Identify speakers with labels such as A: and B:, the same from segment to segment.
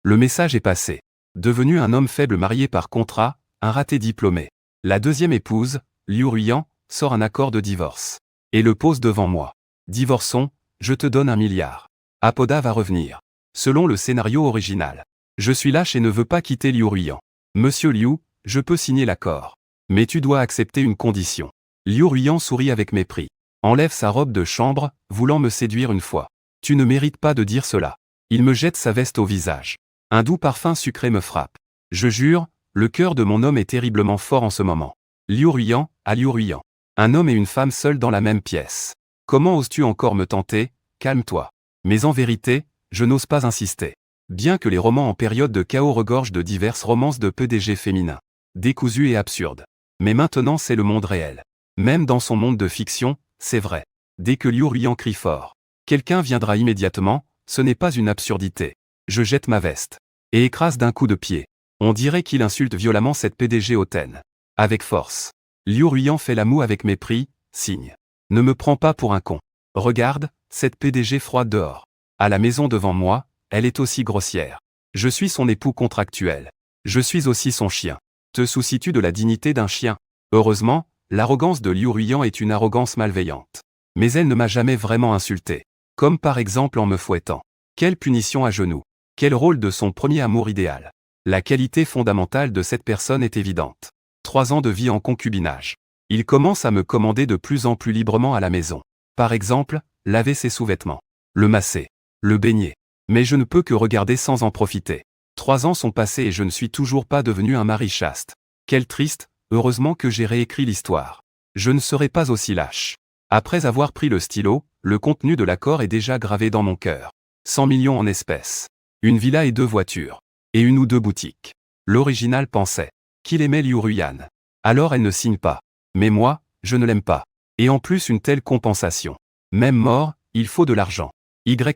A: Le message est passé. Devenu un homme faible marié par contrat, un raté diplômé. La deuxième épouse, Liu Ruiyan, sort un accord de divorce. Et le pose devant moi. Divorçons, je te donne 1 milliard. Apoda va revenir. Selon le scénario original. Je suis lâche et ne veux pas quitter Liu Ruiyan. Monsieur Liu, je peux signer l'accord. Mais tu dois accepter une condition. Liu Ruiyan sourit avec mépris. Enlève sa robe de chambre, voulant me séduire une fois. Tu ne mérites pas de dire cela. Il me jette sa veste au visage. Un doux parfum sucré me frappe. Je jure, le cœur de mon homme est terriblement fort en ce moment. Liu Ruiyan, à Liu Ruiyan. Un homme et une femme seuls dans la même pièce. Comment oses-tu encore me tenter? Calme-toi. Mais en vérité, je n'ose pas insister. Bien que les romans en période de chaos regorgent de diverses romances de PDG féminins. Décousues et absurdes. Mais maintenant c'est le monde réel. Même dans son monde de fiction, c'est vrai. Dès que Liu Ruiyan crie fort, quelqu'un viendra immédiatement, ce n'est pas une absurdité. Je jette ma veste. Et écrase d'un coup de pied. On dirait qu'il insulte violemment cette PDG hautaine. Avec force. Liu Ruiyan fait la moue avec mépris, signe. Ne me prends pas pour un con. Regarde, cette PDG froide dehors. À la maison devant moi, elle est aussi grossière. Je suis son époux contractuel. Je suis aussi son chien. Te soucies-tu de la dignité d'un chien? Heureusement, l'arrogance de Liu Ruiyan est une arrogance malveillante. Mais elle ne m'a jamais vraiment insulté. Comme par exemple en me fouettant. Quelle punition à genoux. Quel rôle de son premier amour idéal. La qualité fondamentale de cette personne est évidente. 3 ans de vie en concubinage. Il commence à me commander de plus en plus librement à la maison. Par exemple, laver ses sous-vêtements. Le masser. Le baigner. Mais je ne peux que regarder sans en profiter. 3 ans sont passés et je ne suis toujours pas devenu un mari chaste. Quel triste, heureusement que j'ai réécrit l'histoire. Je ne serai pas aussi lâche. Après avoir pris le stylo, le contenu de l'accord est déjà gravé dans mon cœur. 100 millions en espèces. Une villa et 2 voitures. Et 1 ou 2 boutiques. L'original pensait qu'il aimait Liu Ruiyan. Alors elle ne signe pas. Mais moi, je ne l'aime pas. Et en plus une telle compensation. Même mort, il faut de l'argent.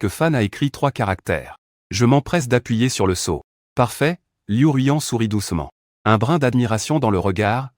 A: Fan a écrit 3 caractères. Je m'empresse d'appuyer sur le sceau. Parfait, Liu Ruiyan sourit doucement. Un brin d'admiration dans le regard,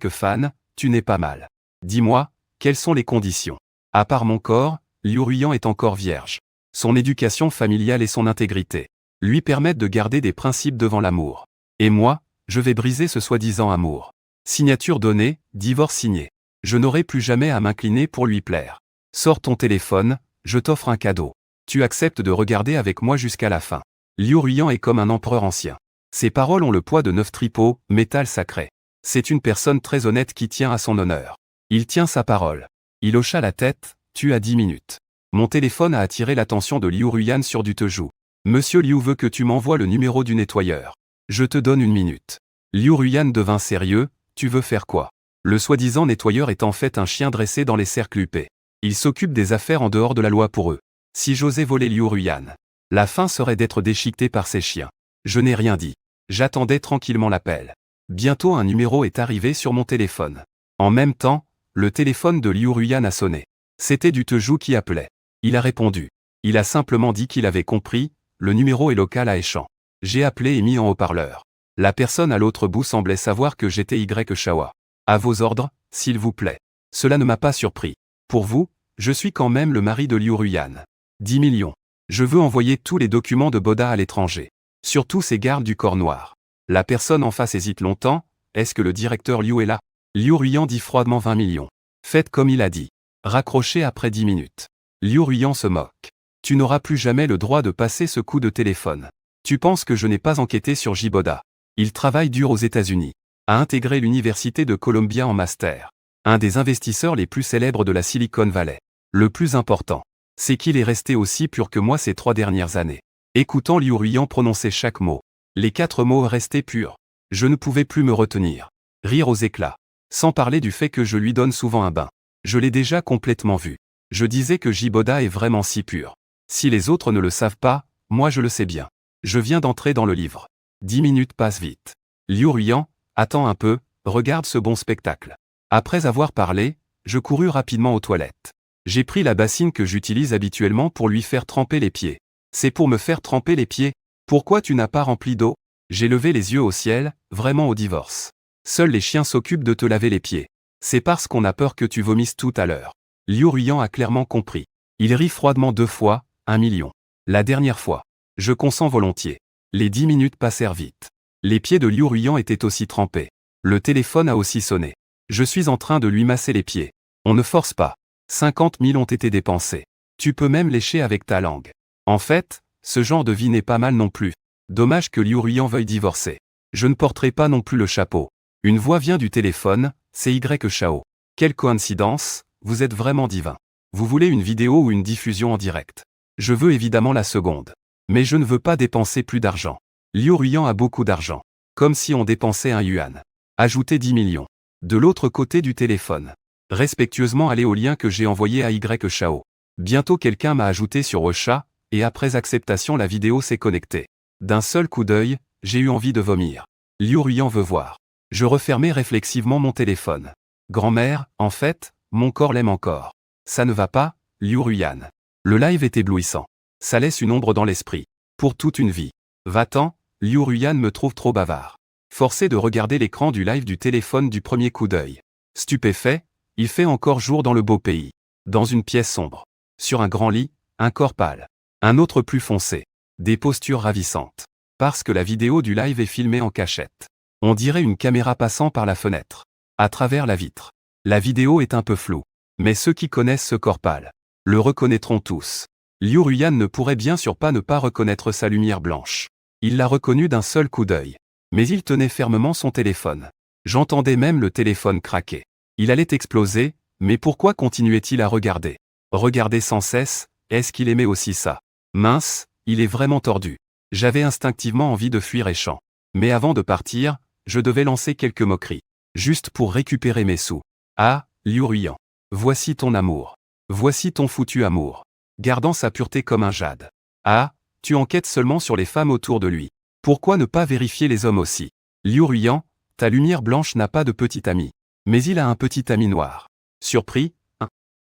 A: Fan, tu n'es pas mal. Dis-moi, quelles sont les conditions? À part mon corps, Liu Ruiyan est encore vierge. Son éducation familiale et son intégrité lui permettent de garder des principes devant l'amour. Et moi, je vais briser ce soi-disant amour. Signature donnée, divorce signé. Je n'aurai plus jamais à m'incliner pour lui plaire. Sors ton téléphone, je t'offre un cadeau. Tu acceptes de regarder avec moi jusqu'à la fin. Liu Ruiyan est comme un empereur ancien. Ses paroles ont le poids de 9 tripots, métal sacré. C'est une personne très honnête qui tient à son honneur. Il tient sa parole. Il hocha la tête, tu as 10 minutes. Mon téléphone a attiré l'attention de Liu Ruiyan sur du te joue. Monsieur Liu veut que tu m'envoies le numéro du nettoyeur. Je te donne 1 minute. Liu Ruiyan devint sérieux, tu veux faire quoi? Le soi-disant nettoyeur est en fait un chien dressé dans les cercles huppés. Il s'occupe des affaires en dehors de la loi pour eux. Si j'osais voler Liu Ruiyan, la fin serait d'être déchiqueté par ces chiens. Je n'ai rien dit. J'attendais tranquillement l'appel. Bientôt un numéro est arrivé sur mon téléphone. En même temps, le téléphone de Liu Ruiyan a sonné. C'était du Tejou qui appelait. Il a répondu. Il a simplement dit qu'il avait compris, le numéro est local à Échamps. J'ai appelé et mis en haut-parleur. La personne à l'autre bout semblait savoir que j'étais Chawa. À vos ordres, s'il vous plaît. Cela ne m'a pas surpris. Pour vous, je suis quand même le mari de Liu Ruiyan. 10 millions. Je veux envoyer tous les documents de Boda à l'étranger. Surtout ces gardes du corps noir. La personne en face hésite longtemps, est-ce que le directeur Liu est là? Liu Ruiyan dit froidement 20 millions. Faites comme il a dit. Raccrochez après 10 minutes. Liu Ruiyan se moque. Tu n'auras plus jamais le droit de passer ce coup de téléphone. Tu penses que je n'ai pas enquêté sur Boda. Il travaille dur aux États-Unis. A intégré l'université de Columbia en master. Un des investisseurs les plus célèbres de la Silicon Valley. Le plus important, c'est qu'il est resté aussi pur que moi ces 3 dernières années. Écoutant Liu Ruiyan prononcer chaque mot. Les 4 mots restaient purs. Je ne pouvais plus me retenir. Rire aux éclats. Sans parler du fait que je lui donne souvent un bain. Je l'ai déjà complètement vu. Je disais que Boda est vraiment si pur. Si les autres ne le savent pas, moi je le sais bien. Je viens d'entrer dans le livre. 10 minutes passent vite. Liu Ruiyan, attends un peu, regarde ce bon spectacle. Après avoir parlé, je courus rapidement aux toilettes. J'ai pris la bassine que j'utilise habituellement pour lui faire tremper les pieds. C'est pour me faire tremper les pieds. Pourquoi tu n'as pas rempli d'eau? J'ai levé les yeux au ciel, vraiment au divorce. Seuls les chiens s'occupent de te laver les pieds. C'est parce qu'on a peur que tu vomisses tout à l'heure. Liu Ruiyan a clairement compris. Il rit froidement 2 fois, 1 million. La dernière fois. Je consens volontiers. Les 10 minutes passèrent vite. Les pieds de Liu Ruiyan étaient aussi trempés. Le téléphone a aussi sonné. Je suis en train de lui masser les pieds. On ne force pas. 50 000 ont été dépensés. Tu peux même lécher avec ta langue. En fait, ce genre de vie n'est pas mal non plus. Dommage que Liu Ruiyan veuille divorcer. Je ne porterai pas non plus le chapeau. Une voix vient du téléphone, c'est Y Chao. Quelle coïncidence, vous êtes vraiment divin. Vous voulez une vidéo ou une diffusion en direct? Je veux évidemment la seconde. Mais je ne veux pas dépenser plus d'argent. Liu Ruiyan a beaucoup d'argent. Comme si on dépensait un yuan. Ajoutez 10 millions. De l'autre côté du téléphone. Respectueusement allez au lien que j'ai envoyé à Y Chao. Bientôt quelqu'un m'a ajouté sur WeChat, et après acceptation la vidéo s'est connectée. D'un seul coup d'œil, j'ai eu envie de vomir. Liu Ruiyan veut voir. Je refermai réflexivement mon téléphone. Grand-mère, en fait, mon corps l'aime encore. Ça ne va pas, Liu Ruiyan. Le live est éblouissant. Ça laisse une ombre dans l'esprit. Pour toute une vie. Va-t'en, Liu Ruiyan me trouve trop bavard. Forcé de regarder l'écran du live du téléphone du premier coup d'œil. Stupéfait, il fait encore jour dans le beau pays. Dans une pièce sombre. Sur un grand lit, un corps pâle. Un autre plus foncé. Des postures ravissantes. Parce que la vidéo du live est filmée en cachette. On dirait une caméra passant par la fenêtre. À travers la vitre. La vidéo est un peu floue. Mais ceux qui connaissent ce corps pâle le reconnaîtront tous. Liu Ruiyan ne pourrait bien sûr pas ne pas reconnaître sa lumière blanche. Il l'a reconnu d'un seul coup d'œil. Mais il tenait fermement son téléphone. J'entendais même le téléphone craquer. Il allait exploser, mais pourquoi continuait-il à regarder? Regarder sans cesse, est-ce qu'il aimait aussi ça? Mince, il est vraiment tordu. J'avais instinctivement envie de fuir Échamps. Mais avant de partir, je devais lancer quelques moqueries. Juste pour récupérer mes sous. Ah, Liu Ruiyan. Voici ton amour. Voici ton foutu amour. Gardant sa pureté comme un jade. Ah, tu enquêtes seulement sur les femmes autour de lui. Pourquoi ne pas vérifier les hommes aussi? Liu Ruiyan, ta lumière blanche n'a pas de petit ami. Mais il a un petit ami noir. Surpris?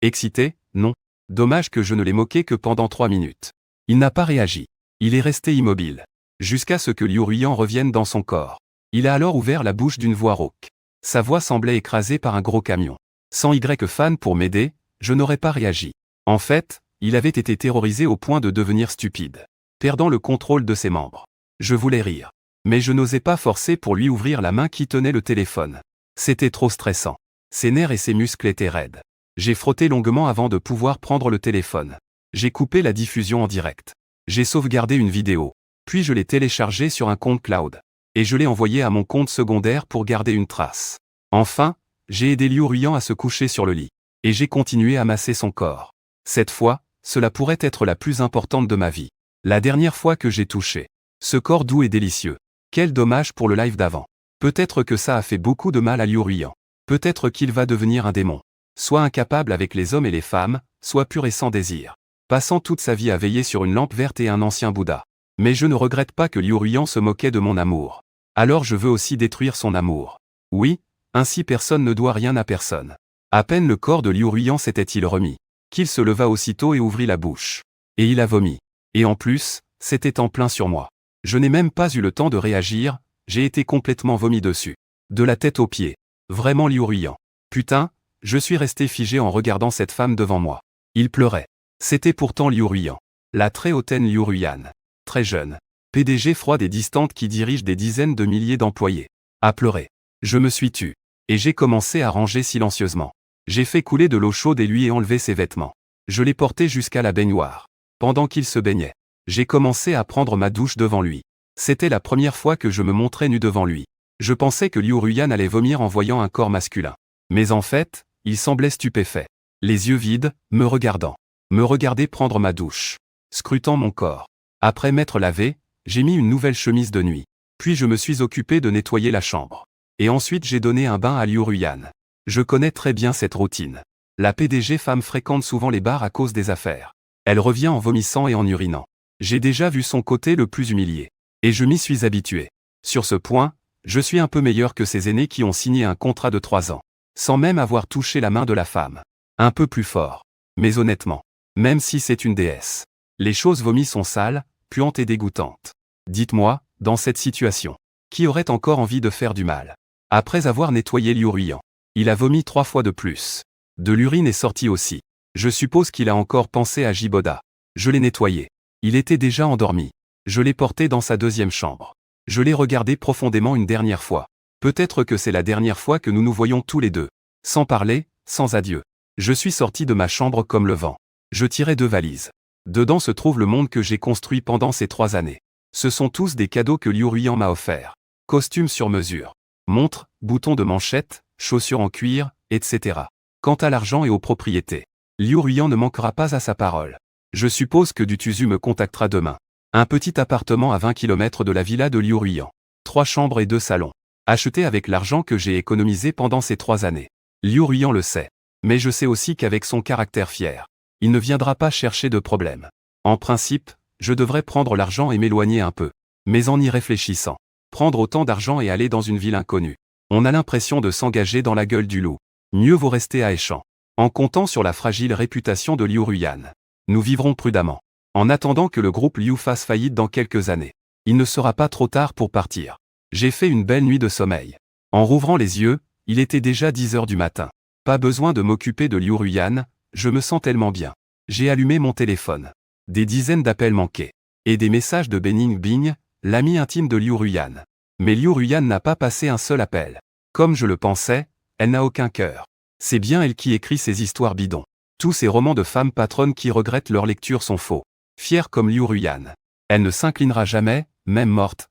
A: Excité? Non. Dommage que je ne l'ai moqué que pendant 3 minutes. Il n'a pas réagi. Il est resté immobile. Jusqu'à ce que Liu Ruiyan revienne dans son corps. Il a alors ouvert la bouche d'une voix rauque. Sa voix semblait écrasée par un gros camion. Sans Y-Fan pour m'aider, je n'aurais pas réagi. En fait, il avait été terrorisé au point de devenir stupide. Perdant le contrôle de ses membres. Je voulais rire. Mais je n'osais pas forcer pour lui ouvrir la main qui tenait le téléphone. C'était trop stressant. Ses nerfs et ses muscles étaient raides. J'ai frotté longuement avant de pouvoir prendre le téléphone. J'ai coupé la diffusion en direct. J'ai sauvegardé une vidéo. Puis je l'ai téléchargée sur un compte cloud. Et je l'ai envoyée à mon compte secondaire pour garder une trace. Enfin, j'ai aidé Liu Ruiyan à se coucher sur le lit. Et j'ai continué à masser son corps. Cette fois, cela pourrait être la plus importante de ma vie. La dernière fois que j'ai touché. Ce corps doux et délicieux. Quel dommage pour le live d'avant. Peut-être que ça a fait beaucoup de mal à Liu Ruiyan. Peut-être qu'il va devenir un démon. Soit incapable avec les hommes et les femmes, soit pur et sans désir. Passant toute sa vie à veiller sur une lampe verte et un ancien Bouddha. Mais je ne regrette pas que Liu Ruiyan se moquait de mon amour. Alors je veux aussi détruire son amour. Oui, ainsi personne ne doit rien à personne. À peine le corps de Liu Ruiyan s'était-il remis, qu'il se leva aussitôt et ouvrit la bouche. Et il a vomi. Et en plus, c'était en plein sur moi. Je n'ai même pas eu le temps de réagir, j'ai été complètement vomi dessus. De la tête aux pieds. Vraiment Liu Ruiyan. Putain, je suis resté figé en regardant cette femme devant moi. Il pleurait. C'était pourtant Liu Ruiyan. La très hautaine Liu Ruiyan. Très jeune. PDG froide et distante qui dirige des dizaines de milliers d'employés. A pleurer. Je me suis tu. Et j'ai commencé à ranger silencieusement. J'ai fait couler de l'eau chaude et lui ai enlevé ses vêtements. Je l'ai porté jusqu'à la baignoire. Pendant qu'il se baignait. J'ai commencé à prendre ma douche devant lui. C'était la première fois que je me montrais nu devant lui. Je pensais que Liu Ruiyan allait vomir en voyant un corps masculin. Mais en fait, il semblait stupéfait. Les yeux vides, me regardant. Me regarder prendre ma douche. Scrutant mon corps. Après m'être lavé, j'ai mis une nouvelle chemise de nuit. Puis je me suis occupé de nettoyer la chambre. Et ensuite j'ai donné un bain à Liu Ruiyan. Je connais très bien cette routine. La PDG femme fréquente souvent les bars à cause des affaires. Elle revient en vomissant et en urinant. J'ai déjà vu son côté le plus humilié. Et je m'y suis habitué. Sur ce point, je suis un peu meilleur que ces aînés qui ont signé un contrat de 3 ans. Sans même avoir touché la main de la femme. Un peu plus fort. Mais honnêtement. Même si c'est une déesse. Les choses vomies sont sales, puantes et dégoûtantes. Dites-moi, dans cette situation, qui aurait encore envie de faire du mal? Après avoir nettoyé Liu Ruiyan, il a vomi 3 fois de plus. De l'urine est sortie aussi. Je suppose qu'il a encore pensé à Jiboda. Je l'ai nettoyé. Il était déjà endormi. Je l'ai porté dans sa deuxième chambre. Je l'ai regardé profondément une dernière fois. Peut-être que c'est la dernière fois que nous nous voyons tous les deux. Sans parler, sans adieu. Je suis sorti de ma chambre comme le vent. Je tirais 2 valises. Dedans se trouve le monde que j'ai construit pendant ces 3 années. Ce sont tous des cadeaux que Liu Ruiyan m'a offerts. Costumes sur mesure. Montres, boutons de manchette, chaussures en cuir, etc. Quant à l'argent et aux propriétés, Liu Ruiyan ne manquera pas à sa parole. Je suppose que Dutuzu me contactera demain. Un petit appartement à 20 km de la villa de Liu Ruiyan. 3 chambres et 2 salons. Acheté avec l'argent que j'ai économisé pendant ces 3 années. Liu Ruiyan le sait. Mais je sais aussi qu'avec son caractère fier, il ne viendra pas chercher de problème. En principe, je devrais prendre l'argent et m'éloigner un peu. Mais en y réfléchissant, prendre autant d'argent et aller dans une ville inconnue, on a l'impression de s'engager dans la gueule du loup. Mieux vaut rester à Échamps. En comptant sur la fragile réputation de Liu Ruiyan, nous vivrons prudemment. En attendant que le groupe Liu fasse faillite dans quelques années, il ne sera pas trop tard pour partir. J'ai fait une belle nuit de sommeil. En rouvrant les yeux, il était déjà 10 heures du matin. Pas besoin de m'occuper de Liu Ruiyan, je me sens tellement bien. J'ai allumé mon téléphone. Des dizaines d'appels manqués. Et des messages de Bening Bing, l'ami intime de Liu Ruiyan. Mais Liu Ruiyan n'a pas passé un seul appel. Comme je le pensais, elle n'a aucun cœur. C'est bien elle qui écrit ces histoires bidons. Tous ces romans de femmes patronnes qui regrettent leur lecture sont faux. Fière comme Liu Ruiyan. Elle ne s'inclinera jamais, même morte,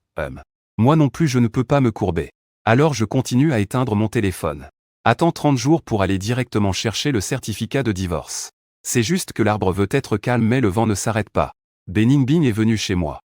A: Moi non plus je ne peux pas me courber. Alors je continue à éteindre mon téléphone. Attends 30 jours pour aller directement chercher le certificat de divorce. C'est juste que l'arbre veut être calme mais le vent ne s'arrête pas. Bening Bing est venu chez moi.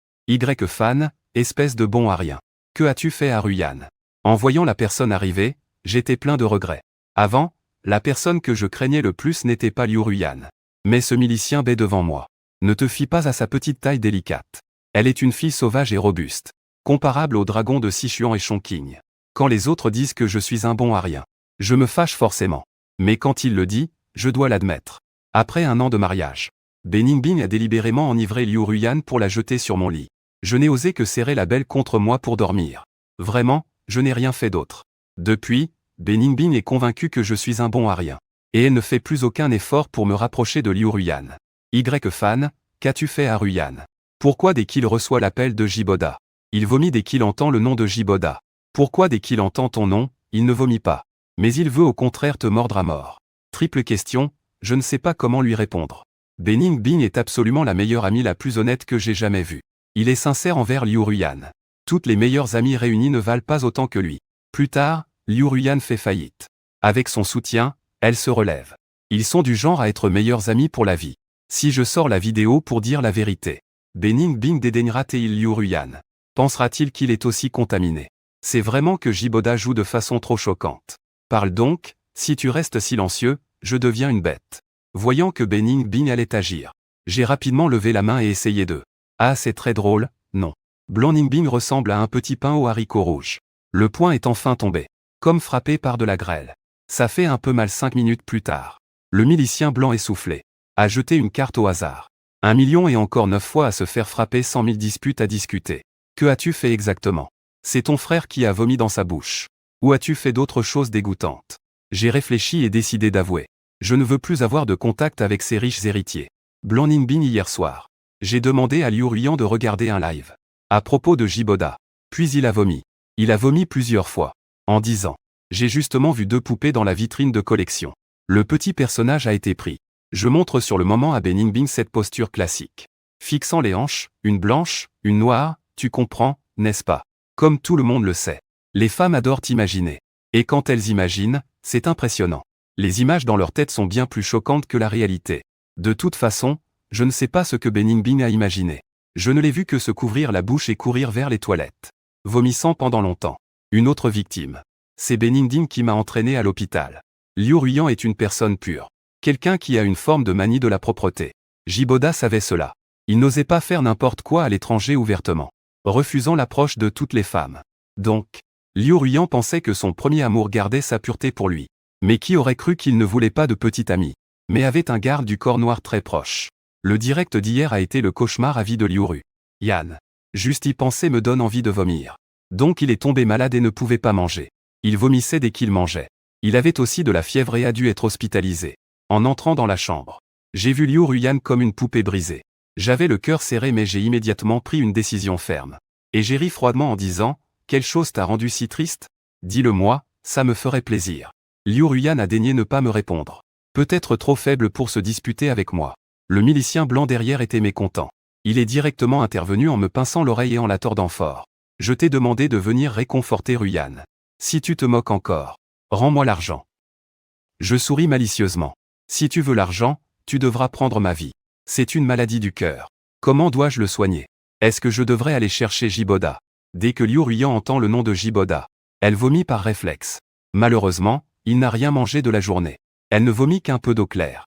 A: Fan, espèce de bon à rien. Que as-tu fait à Ruiyan? En voyant la personne arriver, j'étais plein de regrets. Avant, la personne que je craignais le plus n'était pas Liu Ruiyan. Mais ce milicien bête devant moi. Ne te fie pas à sa petite taille délicate. Elle est une fille sauvage et robuste. Comparable au dragon de Sichuan et Chongqing. Quand les autres disent que je suis un bon à rien, je me fâche forcément. Mais quand il le dit, je dois l'admettre. Après 1 an de mariage, Bening Bing a délibérément enivré Liu Ruiyan pour la jeter sur mon lit. Je n'ai osé que serrer la belle contre moi pour dormir. Vraiment, je n'ai rien fait d'autre. Depuis, Bening Bing est convaincue que je suis un bon à rien. Et elle ne fait plus aucun effort pour me rapprocher de Liu Ruiyan. Fan, qu'as-tu fait à Ruiyan? Pourquoi dès qu'il reçoit l'appel de Jiboda, il vomit dès qu'il entend le nom de Jiboda? Pourquoi dès qu'il entend ton nom, il ne vomit pas? Mais il veut au contraire te mordre à mort. Triple question, je ne sais pas comment lui répondre. Bening Bing est absolument la meilleure amie la plus honnête que j'ai jamais vue. Il est sincère envers Liu Ruiyan. Toutes les meilleures amies réunies ne valent pas autant que lui. Plus tard, Liu Ruiyan fait faillite. Avec son soutien, elle se relève. Ils sont du genre à être meilleurs amis pour la vie. Si je sors la vidéo pour dire la vérité, Bening Bing dédaignera-t-il Liu Ruiyan? Pensera-t-il qu'il est aussi contaminé? C'est vraiment que Jiboda joue de façon trop choquante. Parle donc, si tu restes silencieux, je deviens une bête. Voyant que Bening Bing allait agir, j'ai rapidement levé la main et essayé de. Ah, c'est très drôle, non. Bening Bing ressemble à un petit pain aux haricots rouges. Le poing est enfin tombé. Comme frappé par de la grêle. Ça fait un peu mal 5 minutes plus tard. Le milicien blanc essoufflé a jeté une carte au hasard. 1 million et encore 9 fois à se faire frapper 100 000 disputes à discuter. Que as-tu fait exactement? C'est ton frère qui a vomi dans sa bouche. Ou as-tu fait d'autres choses dégoûtantes? J'ai réfléchi et décidé d'avouer. Je ne veux plus avoir de contact avec ces riches héritiers. Bening Bing hier soir. J'ai demandé à Liu Ruiyan de regarder un live. À propos de Jiboda. Puis il a vomi. Il a vomi plusieurs fois. En disant. J'ai justement vu 2 poupées dans la vitrine de collection. Le petit personnage a été pris. Je montre sur le moment à Bening Bing cette posture classique. Fixant les hanches, une blanche, une noire, tu comprends, n'est-ce pas? Comme tout le monde le sait. Les femmes adorent imaginer. Et quand elles imaginent, c'est impressionnant. Les images dans leur tête sont bien plus choquantes que la réalité. De toute façon, je ne sais pas ce que Bening Bing a imaginé. Je ne l'ai vu que se couvrir la bouche et courir vers les toilettes. Vomissant pendant longtemps. Une autre victime. C'est Bening Bing qui m'a entraîné à l'hôpital. Liu Ruiyan est une personne pure. Quelqu'un qui a une forme de manie de la propreté. Jiboda savait cela. Il n'osait pas faire n'importe quoi à l'étranger ouvertement, refusant l'approche de toutes les femmes. Donc, Liu Ruiyan pensait que son premier amour gardait sa pureté pour lui. Mais qui aurait cru qu'il ne voulait pas de petit ami, mais avait un garde du corps noir très proche. Le direct d'hier a été le cauchemar à vie de Liu Ruiyan. Juste y penser me donne envie de vomir. Donc il est tombé malade et ne pouvait pas manger. Il vomissait dès qu'il mangeait. Il avait aussi de la fièvre et a dû être hospitalisé. En entrant dans la chambre, j'ai vu Liu Ruiyan comme une poupée brisée. J'avais le cœur serré mais j'ai immédiatement pris une décision ferme. Et j'ai ri froidement en disant, « Quelle chose t'a rendu si triste? Dis-le-moi, ça me ferait plaisir. » Liu Ruyan a daigné ne pas me répondre. Peut-être trop faible pour se disputer avec moi. Le milicien blanc derrière était mécontent. Il est directement intervenu en me pinçant l'oreille et en la tordant fort. « Je t'ai demandé de venir réconforter Ruyan. Si tu te moques encore, rends-moi l'argent. » Je souris malicieusement. « Si tu veux l'argent, tu devras prendre ma vie. C'est une maladie du cœur. Comment dois-je le soigner? Est-ce que je devrais aller chercher Jiboda? » Dès que Liu Ruyan entend le nom de Jiboda, elle vomit par réflexe. Malheureusement, il n'a rien mangé de la journée. Elle ne vomit qu'un peu d'eau claire.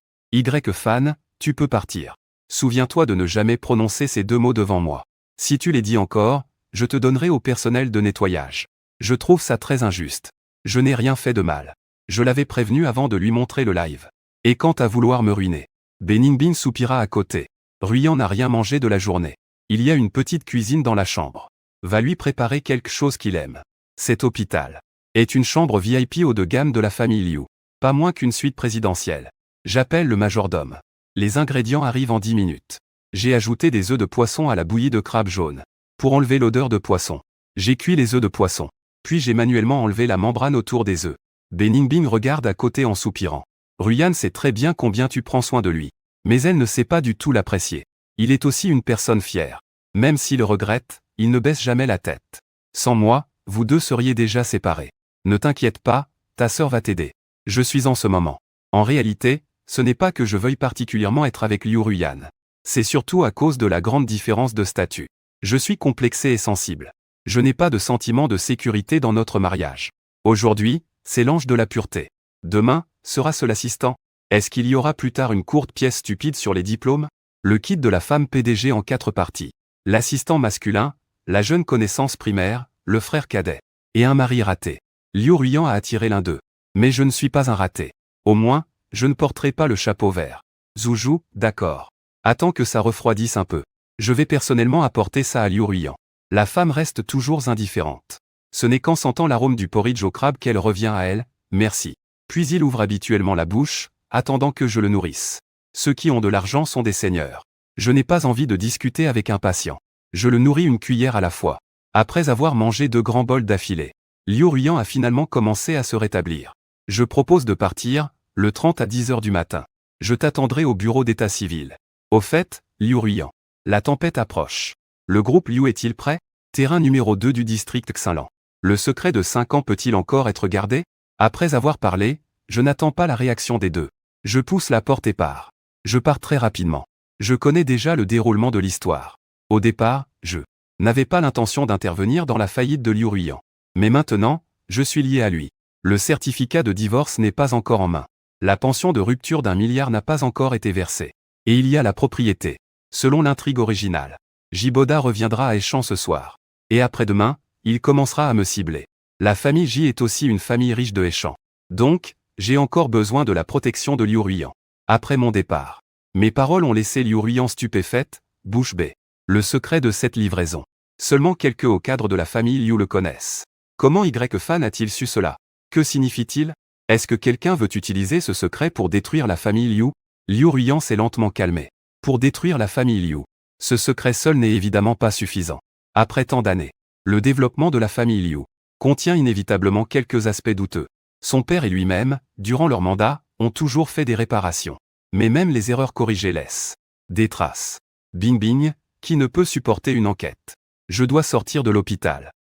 A: Fan, tu peux partir. Souviens-toi de ne jamais prononcer ces deux mots devant moi. Si tu les dis encore, je te donnerai au personnel de nettoyage. Je trouve ça très injuste. Je n'ai rien fait de mal. Je l'avais prévenu avant de lui montrer le live. Et quant à vouloir me ruiner. Beningbing soupira à côté. Ruyan n'a rien mangé de la journée. Il y a une petite cuisine dans la chambre. Va lui préparer quelque chose qu'il aime. Cet hôpital est une chambre VIP haut de gamme de la famille Liu. Pas moins qu'une suite présidentielle. J'appelle le majordome. Les ingrédients arrivent en 10 minutes. J'ai ajouté des œufs de poisson à la bouillie de crabe jaune. Pour enlever l'odeur de poisson. J'ai cuit les œufs de poisson. Puis j'ai manuellement enlevé la membrane autour des œufs. Beningbing regarde à côté en soupirant. Ruyan sait très bien combien tu prends soin de lui. Mais elle ne sait pas du tout l'apprécier. Il est aussi une personne fière. Même s'il le regrette, il ne baisse jamais la tête. Sans moi, vous deux seriez déjà séparés. Ne t'inquiète pas, ta sœur va t'aider. Je suis en ce moment. En réalité, ce n'est pas que je veuille particulièrement être avec Liu Ruyan. C'est surtout à cause de la grande différence de statut. Je suis complexé et sensible. Je n'ai pas de sentiment de sécurité dans notre mariage. Aujourd'hui, c'est l'ange de la pureté. Demain, sera-ce l'assistant? Est-ce qu'il y aura plus tard une courte pièce stupide sur les diplômes? Le kit de la femme PDG en 4 parties. L'assistant masculin, la jeune connaissance primaire, le frère cadet. Et un mari raté. Liu Ruyan a attiré l'un d'eux. Mais je ne suis pas un raté. Au moins, je ne porterai pas le chapeau vert. Zhuzhou, d'accord. Attends que ça refroidisse un peu. Je vais personnellement apporter ça à Liu Ruyan. La femme reste toujours indifférente. Ce n'est qu'en sentant l'arôme du porridge au crabe qu'elle revient à elle, merci. Puis il ouvre habituellement la bouche, attendant que je le nourrisse. Ceux qui ont de l'argent sont des seigneurs. Je n'ai pas envie de discuter avec un patient. Je le nourris une cuillère à la fois. Après avoir mangé 2 grands bols d'affilée, Liu Ruyan a finalement commencé à se rétablir. Je propose de partir, le 30 à 10 h du matin. Je t'attendrai au bureau d'état civil. Au fait, Liu Ruyan, la tempête approche. Le groupe Liu est-il prêt? Terrain numéro 2 du district Xinlan. Le secret de 5 ans peut-il encore être gardé? Après avoir parlé, je n'attends pas la réaction des deux. Je pousse la porte et pars. Je pars très rapidement. Je connais déjà le déroulement de l'histoire. Au départ, je n'avais pas l'intention d'intervenir dans la faillite de Liu Ruyan. Mais maintenant, je suis lié à lui. Le certificat de divorce n'est pas encore en main. La pension de rupture d'1 milliard n'a pas encore été versée. Et il y a la propriété. Selon l'intrigue originale, Jiboda reviendra à Échamps ce soir. Et après-demain, il commencera à me cibler. La famille J est aussi une famille riche de Échamps. Donc, j'ai encore besoin de la protection de Liu Ruyan. Après mon départ, mes paroles ont laissé Liu Ruyan stupéfaite, bouche bée. Le secret de cette livraison. Seulement quelques hauts cadres de la famille Liu le connaissent. Comment Fan a-t-il su cela? Que signifie-t-il? Est-ce que quelqu'un veut utiliser ce secret pour détruire la famille Liu? Liu Ruyan s'est lentement calmé. Pour détruire la famille Liu. Ce secret seul n'est évidemment pas suffisant. Après tant d'années, le développement de la famille Liu contient inévitablement quelques aspects douteux. Son père et lui-même, durant leur mandat, ont toujours fait des réparations. Mais même les erreurs corrigées laissent des traces. Bing, qui ne peut supporter une enquête. Je dois sortir de l'hôpital.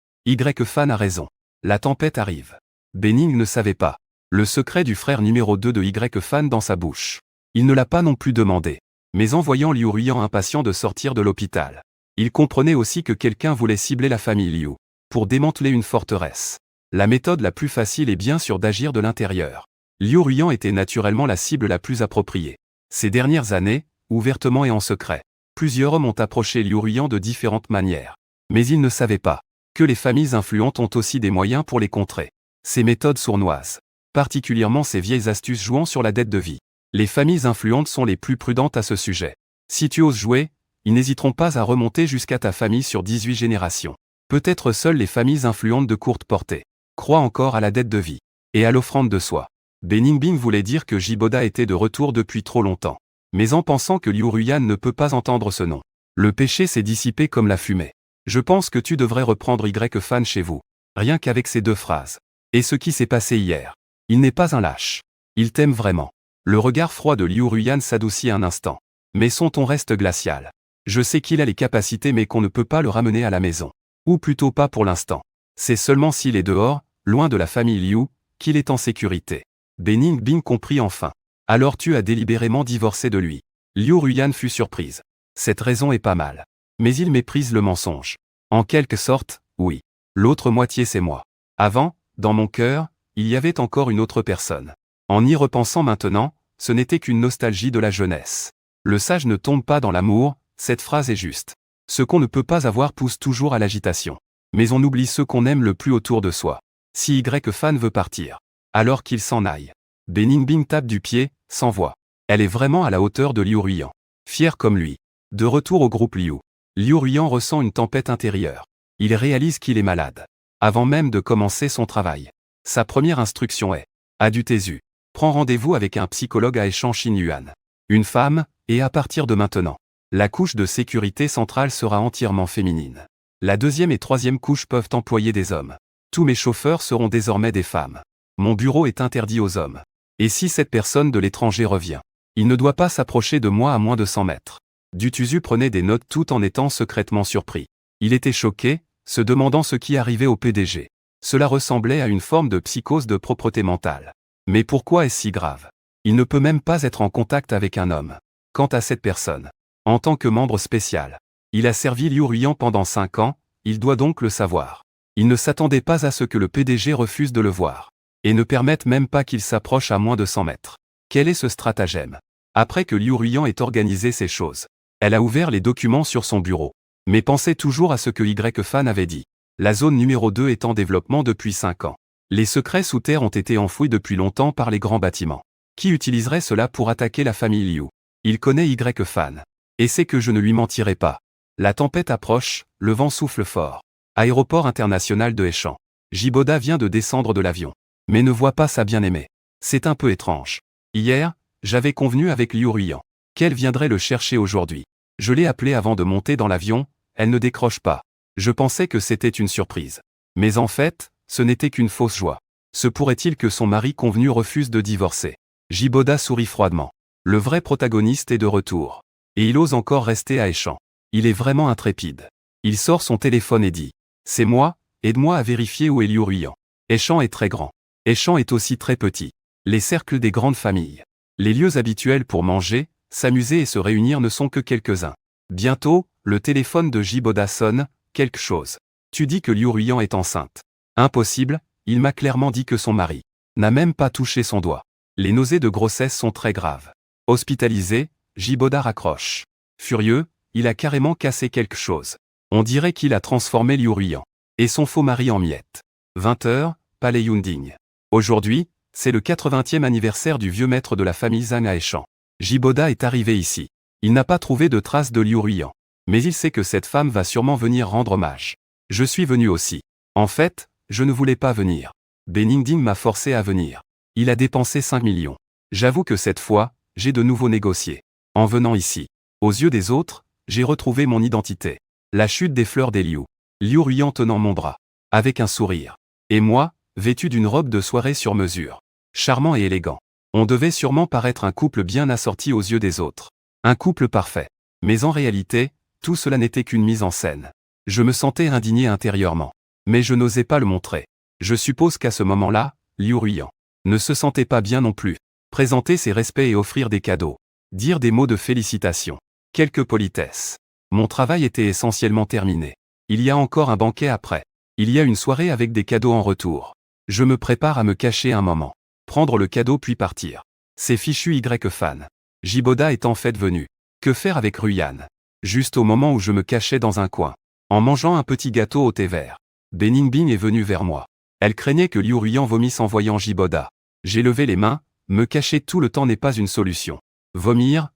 A: Fan a raison. La tempête arrive. Bening ne savait pas le secret du frère numéro 2 de Fan dans sa bouche. Il ne l'a pas non plus demandé. Mais en voyant Liu Ruyan impatient de sortir de l'hôpital, il comprenait aussi que quelqu'un voulait cibler la famille Liu pour démanteler une forteresse. La méthode la plus facile est bien sûr d'agir de l'intérieur. Liu Ruyan était naturellement la cible la plus appropriée. Ces dernières années, ouvertement et en secret, plusieurs hommes ont approché Liu Ruyan de différentes manières. Mais ils ne savaient pas que les familles influentes ont aussi des moyens pour les contrer. Ces méthodes sournoises, particulièrement ces vieilles astuces jouant sur la dette de vie. Les familles influentes sont les plus prudentes à ce sujet. Si tu oses jouer, ils n'hésiteront pas à remonter jusqu'à ta famille sur 18 générations. Peut-être seules les familles influentes de courte portée croient encore à la dette de vie et à l'offrande de soi. Beningbing voulait dire que Jiboda était de retour depuis trop longtemps. mais en pensant que Liu Ruyan ne peut pas entendre ce nom. Le péché s'est dissipé comme la fumée. Je pense que tu devrais reprendre Y-Fan chez vous. Rien qu'avec ces 2 phrases. Et ce qui s'est passé hier. Il n'est pas un lâche. Il t'aime vraiment. Le regard froid de Liu Ruyan s'adoucit un instant. Mais son ton reste glacial. Je sais qu'il a les capacités mais qu'on ne peut pas le ramener à la maison. Ou plutôt pas pour l'instant. C'est seulement s'il est dehors, loin de la famille Liu, qu'il est en sécurité. Bening Bing comprit enfin. Alors tu as délibérément divorcé de lui. Liu Ruyan fut surprise. Cette raison est pas mal. Mais il méprise le mensonge. En quelque sorte, oui. L'autre moitié c'est moi. Avant, dans mon cœur, il y avait encore une autre personne. En y repensant maintenant, ce n'était qu'une nostalgie de la jeunesse. Le sage ne tombe pas dans l'amour, cette phrase est juste. Ce qu'on ne peut pas avoir pousse toujours à l'agitation. Mais on oublie ceux qu'on aime le plus autour de soi. Si Y-Fan veut partir, alors qu'il s'en aille. Bening Bing tape du pied, sans voix. Elle est vraiment à la hauteur de Liu Ruyan. Fier comme lui. De retour au groupe Liu. Liu Ruyan ressent une tempête intérieure. Il réalise qu'il est malade. Avant même de commencer son travail. Sa première instruction est « Adu Tezu. Prends rendez-vous avec un psychologue à Échange Xinyuan. Une femme, et à partir de maintenant. La couche de sécurité centrale sera entièrement féminine. La 2e et 3e couche peuvent employer des hommes. Tous mes chauffeurs seront désormais des femmes. Mon bureau est interdit aux hommes. Et si cette personne de l'étranger revient, il ne doit pas s'approcher de moi à moins de 100 mètres. » Du Tezu prenait des notes tout en étant secrètement surpris. Il était choqué, se demandant ce qui arrivait au PDG. Cela ressemblait à une forme de psychose de propreté mentale. Mais pourquoi est-ce si grave? Il ne peut même pas être en contact avec un homme. Quant à cette personne, en tant que membre spécial, il a servi Liu Ruyan pendant 5 ans, il doit donc le savoir. Il ne s'attendait pas à ce que le PDG refuse de le voir. Et ne permette même pas qu'il s'approche à moins de 100 mètres. Quel est ce stratagème? Après que Liu Ruyan ait organisé ces choses, elle a ouvert les documents sur son bureau. Mais pensait toujours à ce que Y-Fan avait dit. La zone numéro 2 est en développement depuis 5 ans. Les secrets sous terre ont été enfouis depuis longtemps par les grands bâtiments. Qui utiliserait cela pour attaquer la famille Liu? Il connaît Y-Fan. Et sait que je ne lui mentirai pas. La tempête approche, le vent souffle fort. Aéroport international de Échange. Jiboda vient de descendre de l'avion. Mais ne voit pas sa bien-aimée. C'est un peu étrange. Hier, j'avais convenu avec Liu Ruyan qu'elle viendrait le chercher aujourd'hui. Je l'ai appelée avant de monter dans l'avion, elle ne décroche pas. Je pensais que c'était une surprise. Mais en fait, ce n'était qu'une fausse joie. Se pourrait-il que son mari convenu refuse de divorcer? Jiboda sourit froidement. Le vrai protagoniste est de retour. Et il ose encore rester à Échange. Il est vraiment intrépide. Il sort son téléphone et dit « C'est moi, aide-moi à vérifier où est Liu Ruyan. » Échange est très grand. Échange est aussi très petit. Les cercles des grandes familles. Les lieux habituels pour manger, s'amuser et se réunir ne sont que quelques-uns. Bientôt, le téléphone de Jiboda sonne, quelque chose. Tu dis que Liu Ruyan est enceinte. Impossible, il m'a clairement dit que son mari n'a même pas touché son doigt. Les nausées de grossesse sont très graves. Hospitalisé, Jiboda raccroche. Furieux, il a carrément cassé quelque chose. On dirait qu'il a transformé Liu Ruyan et son faux mari en miettes. 20h, Palais Yunding. Aujourd'hui, c'est le 80e anniversaire du vieux maître de la famille Zhang à Échange. Jiboda est arrivé ici. Il n'a pas trouvé de traces de Liu Ruyan. Mais il sait que cette femme va sûrement venir rendre hommage. Je suis venu aussi. En fait, je ne voulais pas venir. Bening Bing m'a forcé à venir. Il a dépensé 5 millions. J'avoue que cette fois, j'ai de nouveau négocié. En venant ici. Aux yeux des autres, j'ai retrouvé mon identité. La chute des fleurs des Liu. Liu Ruyan tenant mon bras. Avec un sourire. Et moi, vêtu d'une robe de soirée sur mesure. Charmant et élégant. On devait sûrement paraître un couple bien assorti aux yeux des autres. Un couple parfait. Mais en réalité, tout cela n'était qu'une mise en scène. Je me sentais indigné intérieurement. Mais je n'osais pas le montrer. Je suppose qu'à ce moment-là, Liu Ruyan ne se sentait pas bien non plus. Présenter ses respects et offrir des cadeaux. Dire des mots de félicitations. Quelques politesses. Mon travail était essentiellement terminé. Il y a encore un banquet après. Il y a une soirée avec des cadeaux en retour. Je me prépare à me cacher un moment. Prendre le cadeau puis partir. C'est fichu Y-Fan. Jiboda est en fait venu. Que faire avec Ruyan? Juste au moment où je me cachais dans un coin. En mangeant un petit gâteau au thé vert. Bening Bing est venue vers moi. Elle craignait que Liu Ruyan vomisse en voyant Jiboda. J'ai levé les mains, me cacher tout le temps n'est pas une solution. Vomir,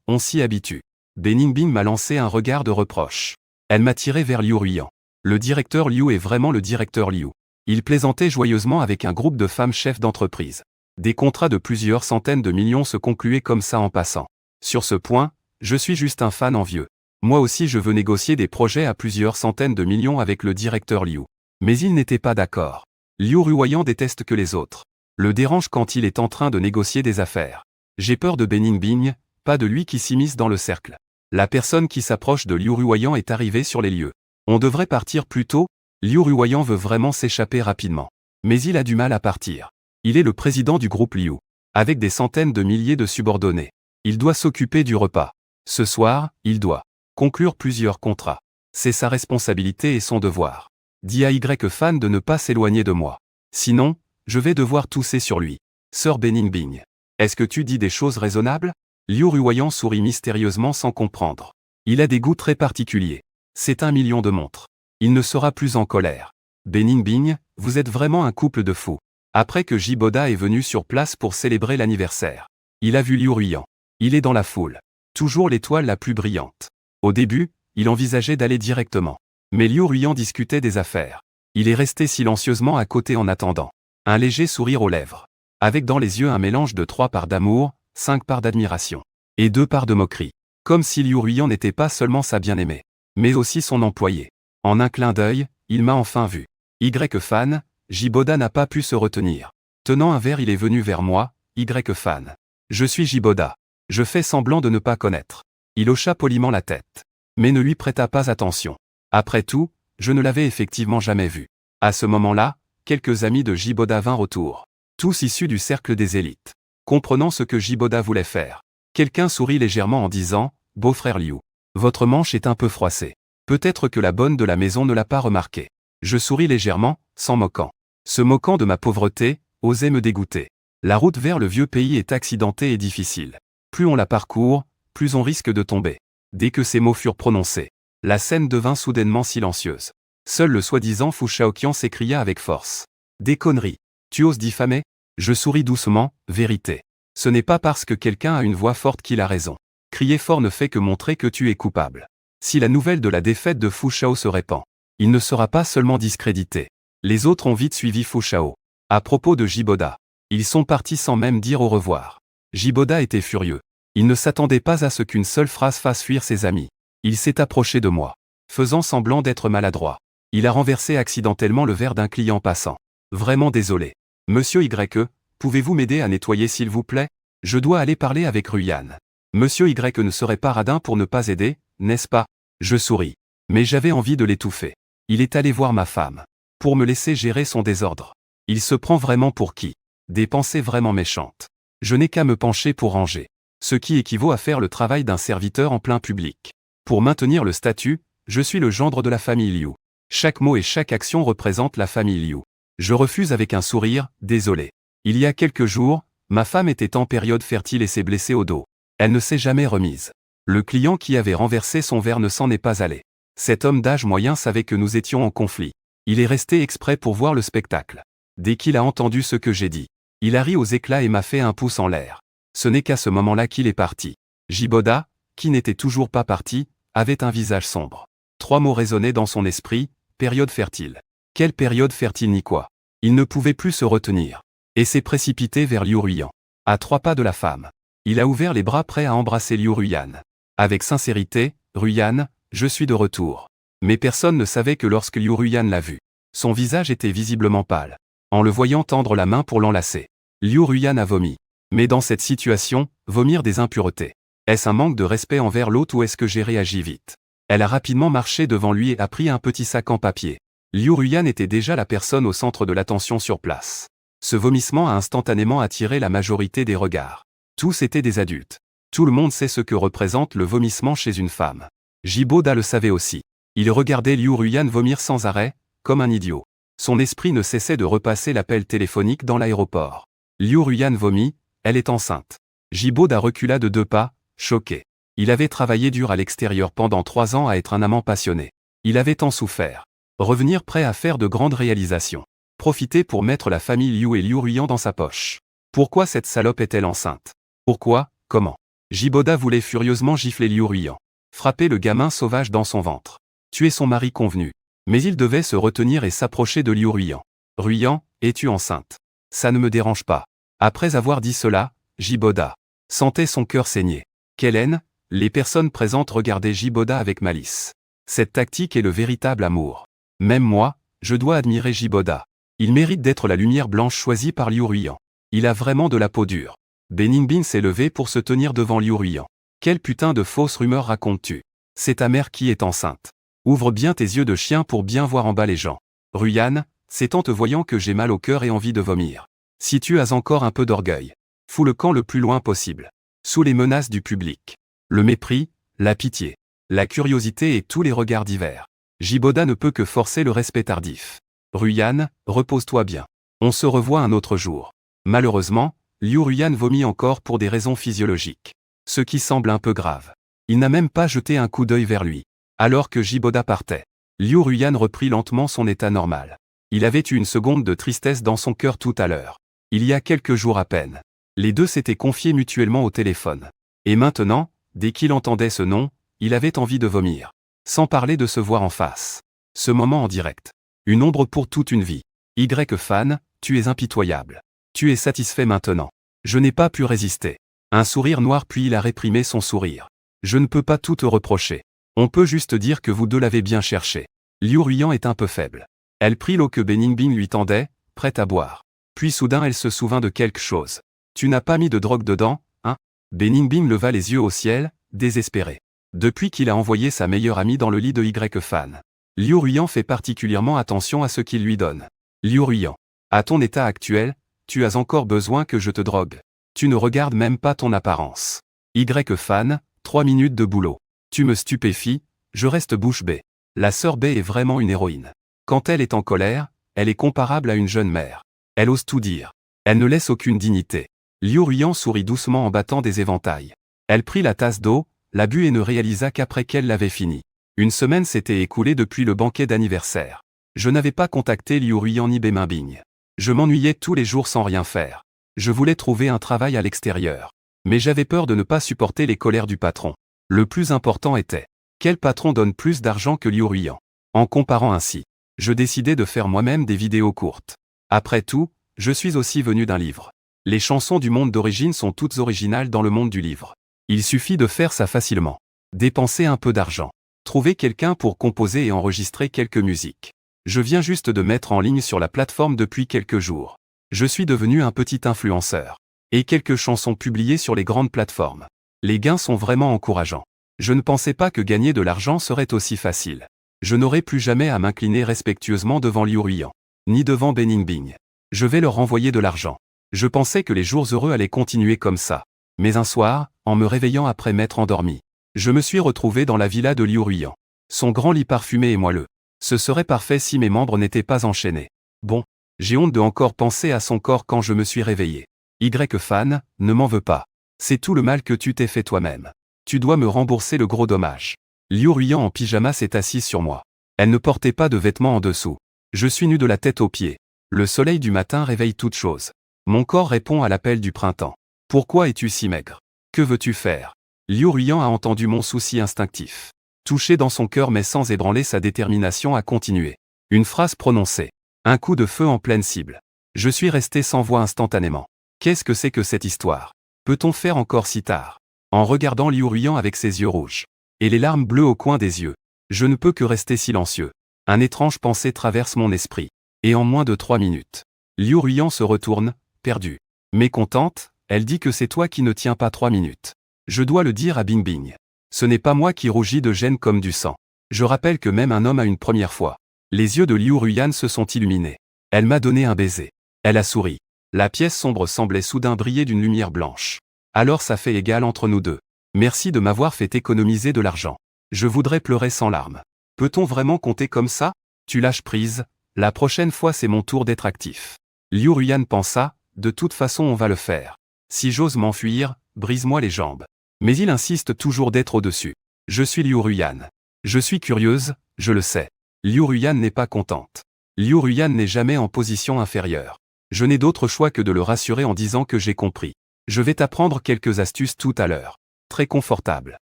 A: on s'y habitue. Bening Bing m'a lancé un regard de reproche. Elle m'a tiré vers Liu Ruyan. Le directeur Liu est vraiment le directeur Liu. Il plaisantait joyeusement avec un groupe de femmes chefs d'entreprise. Des contrats de plusieurs centaines de millions se concluaient comme ça en passant. Sur ce point, je suis juste un fan envieux. Moi aussi je veux négocier des projets à plusieurs centaines de millions avec le directeur Liu. Mais il n'était pas d'accord. Liu Ruoyan déteste que les autres le dérange quand il est en train de négocier des affaires. J'ai peur de Bening Bing, pas de lui qui s'immisce dans le cercle. La personne qui s'approche de Liu Ruoyan est arrivée sur les lieux. On devrait partir plus tôt, Liu Ruoyan veut vraiment s'échapper rapidement. Mais il a du mal à partir. Il est le président du groupe Liu, avec des centaines de milliers de subordonnés. Il doit s'occuper du repas. Ce soir, il doit conclure plusieurs contrats. C'est sa responsabilité et son devoir. Dis à Y fan de ne pas s'éloigner de moi. Sinon, je vais devoir tousser sur lui. Sœur Bening Bing. Est-ce que tu dis des choses raisonnables? Liu Ruoyan sourit mystérieusement sans comprendre. Il a des goûts très particuliers. C'est 1 million de montres. Il ne sera plus en colère. Bening Bing, vous êtes vraiment un couple de fous. Après que Jiboda est venu sur place pour célébrer l'anniversaire, il a vu Liu Ruoyan. Il est dans la foule. Toujours l'étoile la plus brillante. Au début, il envisageait d'aller directement. Mais Liu Ruoyan discutait des affaires. Il est resté silencieusement à côté en attendant. Un léger sourire aux lèvres. Avec dans les yeux un mélange de 3 parts d'amour, 5 parts d'admiration. Et 2 parts de moquerie. Comme si Liu Ruoyan n'était pas seulement sa bien-aimée, mais aussi son employé. En un clin d'œil, il m'a enfin vu. Y fan, Jiboda n'a pas pu se retenir. Tenant un verre, il est venu vers moi, Y fan. Je suis Jiboda. Je fais semblant de ne pas connaître. Il hocha poliment la tête. Mais ne lui prêta pas attention. Après tout, je ne l'avais effectivement jamais vu. À ce moment-là, quelques amis de Jiboda vinrent autour. Tous issus du cercle des élites. Comprenant ce que Jiboda voulait faire. Quelqu'un sourit légèrement en disant, « Beau-frère Liu, votre manche est un peu froissée. Peut-être que la bonne de la maison ne l'a pas remarqué. » Je souris légèrement, s'en moquant. Se moquant de ma pauvreté, osait me dégoûter. La route vers le vieux pays est accidentée et difficile. Plus on la parcourt, plus on risque de tomber. Dès que ces mots furent prononcés, la scène devint soudainement silencieuse. Seul le soi-disant Fu Shaoqian s'écria avec force. « Des conneries. Tu oses diffamer ?» Je souris doucement, vérité. Ce n'est pas parce que quelqu'un a une voix forte qu'il a raison. Crier fort ne fait que montrer que tu es coupable. Si la nouvelle de la défaite de Fu Shao se répand, il ne sera pas seulement discrédité. Les autres ont vite suivi Fu Shao. À propos de Jiboda, ils sont partis sans même dire au revoir. Jiboda était furieux. Il ne s'attendait pas à ce qu'une seule phrase fasse fuir ses amis. Il s'est approché de moi, faisant semblant d'être maladroit. Il a renversé accidentellement le verre d'un client passant. Vraiment désolé. Monsieur Y, pouvez-vous m'aider à nettoyer s'il vous plaît? Je dois aller parler avec Ruyan. Monsieur Y ne serait pas radin pour ne pas aider, n'est-ce pas? Je souris. Mais j'avais envie de l'étouffer. Il est allé voir ma femme. Pour me laisser gérer son désordre. Il se prend vraiment pour qui? Des pensées vraiment méchantes. Je n'ai qu'à me pencher pour ranger. Ce qui équivaut à faire le travail d'un serviteur en plein public. Pour maintenir le statut, je suis le gendre de la famille Liu. Chaque mot et chaque action représente la famille Liu. Je refuse avec un sourire, désolé. Il y a quelques jours, ma femme était en période fertile et s'est blessée au dos. Elle ne s'est jamais remise. Le client qui avait renversé son verre ne s'en est pas allé. Cet homme d'âge moyen savait que nous étions en conflit. Il est resté exprès pour voir le spectacle. Dès qu'il a entendu ce que j'ai dit, il a ri aux éclats et m'a fait un pouce en l'air. Ce n'est qu'à ce moment-là qu'il est parti. Jiboda, qui n'était toujours pas parti, avait un visage sombre. 3 mots résonnaient dans son esprit, période fertile. Quelle période fertile ni quoi? Il ne pouvait plus se retenir. Et s'est précipité vers Liu Ruyan. À 3 pas de la femme. Il a ouvert les bras prêts à embrasser Liu Ruyan. Avec sincérité, Ruyan, je suis de retour. Mais personne ne savait que lorsque Liu Ruyan l'a vu. Son visage était visiblement pâle. En le voyant tendre la main pour l'enlacer, Liu Ruyan a vomi. Mais dans cette situation, vomir des impuretés. Est-ce un manque de respect envers l'autre ou est-ce que j'ai réagi vite? Elle a rapidement marché devant lui et a pris un petit sac en papier. Liu Ruyan était déjà la personne au centre de l'attention sur place. Ce vomissement a instantanément attiré la majorité des regards. Tous étaient des adultes. Tout le monde sait ce que représente le vomissement chez une femme. Jiboda le savait aussi. Il regardait Liu Ruyan vomir sans arrêt, comme un idiot. Son esprit ne cessait de repasser l'appel téléphonique dans l'aéroport. Liu Ruyan vomit, elle est enceinte. Jiboda recula de 2 pas, choqué. Il avait travaillé dur à l'extérieur pendant 3 ans à être un amant passionné. Il avait tant souffert. Revenir prêt à faire de grandes réalisations. Profiter pour mettre la famille Liu et Liu Ruyan dans sa poche. Pourquoi cette salope est-elle enceinte? Pourquoi? Comment? Jiboda voulait furieusement gifler Liu Ruyan. Frapper le gamin sauvage dans son ventre. Tuer son mari convenu. Mais il devait se retenir et s'approcher de Liu Ruyan. Ruyan, es-tu enceinte? Ça ne me dérange pas. Après avoir dit cela, Jiboda sentait son cœur saigner. Quelle haine, les personnes présentes regardaient Jiboda avec malice. Cette tactique est le véritable amour. Même moi, je dois admirer Jiboda. Il mérite d'être la lumière blanche choisie par Liu Ruiyan. Il a vraiment de la peau dure. Beningbin s'est levé pour se tenir devant Liu Ruiyan. Quelle putain de fausses rumeurs racontes-tu? C'est ta mère qui est enceinte. Ouvre bien tes yeux de chien pour bien voir en bas les gens. Ruiyan, c'est en te voyant que j'ai mal au cœur et envie de vomir. Si tu as encore un peu d'orgueil, fous le camp le plus loin possible. Sous les menaces du public. Le mépris, la pitié, la curiosité et tous les regards divers. Jiboda ne peut que forcer le respect tardif. Ruiyan, repose-toi bien. On se revoit un autre jour. Malheureusement, Liu Ruiyan vomit encore pour des raisons physiologiques. Ce qui semble un peu grave. Il n'a même pas jeté un coup d'œil vers lui. Alors que Jiboda partait, Liu Ruiyan reprit lentement son état normal. Il avait eu une seconde de tristesse dans son cœur tout à l'heure. Il y a quelques jours à peine. Les deux s'étaient confiés mutuellement au téléphone. Et maintenant, dès qu'il entendait ce nom, il avait envie de vomir. Sans parler de se voir en face. Ce moment en direct. Une ombre pour toute une vie. Y-Fan, tu es impitoyable. Tu es satisfait maintenant. Je n'ai pas pu résister. Un sourire noir puis il a réprimé son sourire. Je ne peux pas tout te reprocher. On peut juste dire que vous deux l'avez bien cherché. Liu Ruiyan est un peu faible. Elle prit l'eau que Beningbin lui tendait, prête à boire. Puis soudain elle se souvint de quelque chose. Tu n'as pas mis de drogue dedans, hein? Beningbin leva les yeux au ciel, désespéré. Depuis qu'il a envoyé sa meilleure amie dans le lit de Y-Fan. Liu Ruiyan fait particulièrement attention à ce qu'il lui donne. Liu Ruiyan. À ton état actuel, tu as encore besoin que je te drogue. Tu ne regardes même pas ton apparence. Y-Fan, 3 minutes de boulot. Tu me stupéfies, je reste bouche bée. La sœur B est vraiment une héroïne. Quand elle est en colère, elle est comparable à une jeune mère. Elle ose tout dire. Elle ne laisse aucune dignité. Liu Ruiyan sourit doucement en battant des éventails. Elle prit la tasse d'eau, la but et ne réalisa qu'après qu'elle l'avait fini. Une semaine s'était écoulée depuis le banquet d'anniversaire. Je n'avais pas contacté Liu Ruiyan ni Beningbin. Je m'ennuyais tous les jours sans rien faire. Je voulais trouver un travail à l'extérieur. Mais j'avais peur de ne pas supporter les colères du patron. Le plus important était, quel patron donne plus d'argent que Liu Ruiyan? En comparant ainsi, je décidai de faire moi-même des vidéos courtes. Après tout, je suis aussi venu d'un livre. Les chansons du monde d'origine sont toutes originales dans le monde du livre. Il suffit de faire ça facilement. Dépenser un peu d'argent. Trouver quelqu'un pour composer et enregistrer quelques musiques. Je viens juste de mettre en ligne sur la plateforme depuis quelques jours. Je suis devenu un petit influenceur. Et quelques chansons publiées sur les grandes plateformes. Les gains sont vraiment encourageants. Je ne pensais pas que gagner de l'argent serait aussi facile. Je n'aurai plus jamais à m'incliner respectueusement devant Liu Ruiyan. Ni devant Beningbin. Je vais leur envoyer de l'argent. Je pensais que les jours heureux allaient continuer comme ça. Mais un soir, en me réveillant après m'être endormi, je me suis retrouvé dans la villa de Liu Ruiyan. Son grand lit parfumé et moelleux. Ce serait parfait si mes membres n'étaient pas enchaînés. Bon, j'ai honte de encore penser à son corps quand je me suis réveillé. Y-Fan, ne m'en veux pas. C'est tout le mal que tu t'es fait toi-même. Tu dois me rembourser le gros dommage. Liu Ruiyan en pyjama s'est assise sur moi. Elle ne portait pas de vêtements en dessous. Je suis nu de la tête aux pieds. Le soleil du matin réveille toute chose. Mon corps répond à l'appel du printemps. Pourquoi es-tu si maigre? Que veux-tu faire? Liu Ruiyan a entendu mon souci instinctif. Touché dans son cœur mais sans ébranler sa détermination à continuer. Une phrase prononcée. Un coup de feu en pleine cible. Je suis resté sans voix instantanément. Qu'est-ce que c'est que cette histoire? Peut-on faire encore si tard? En regardant Liu Ruiyan avec ses yeux rouges. Et les larmes bleues au coin des yeux. Je ne peux que rester silencieux. Un étrange pensée traverse mon esprit. Et en moins de 3 minutes. Liu Ruiyan se retourne, perdue. Mécontente, elle dit que c'est toi qui ne tiens pas 3 minutes. Je dois le dire à Bingbing. Ce n'est pas moi qui rougis de gêne comme du sang. Je rappelle que même un homme a une première fois. Les yeux de Liu Ruiyan se sont illuminés. Elle m'a donné un baiser. Elle a souri. La pièce sombre semblait soudain briller d'une lumière blanche. Alors ça fait égal entre nous deux. Merci de m'avoir fait économiser de l'argent. Je voudrais pleurer sans larmes. Peut-on vraiment compter comme ça? Tu lâches prise, la prochaine fois c'est mon tour d'être actif. Liu Ruiyan pensa, de toute façon on va le faire. Si j'ose m'enfuir, brise-moi les jambes. Mais il insiste toujours d'être au-dessus. Je suis Liu Ruiyan. Je suis curieuse, je le sais. Liu Ruiyan n'est pas contente. Liu Ruiyan n'est jamais en position inférieure. Je n'ai d'autre choix que de le rassurer en disant que j'ai compris. Je vais t'apprendre quelques astuces tout à l'heure. Très confortable.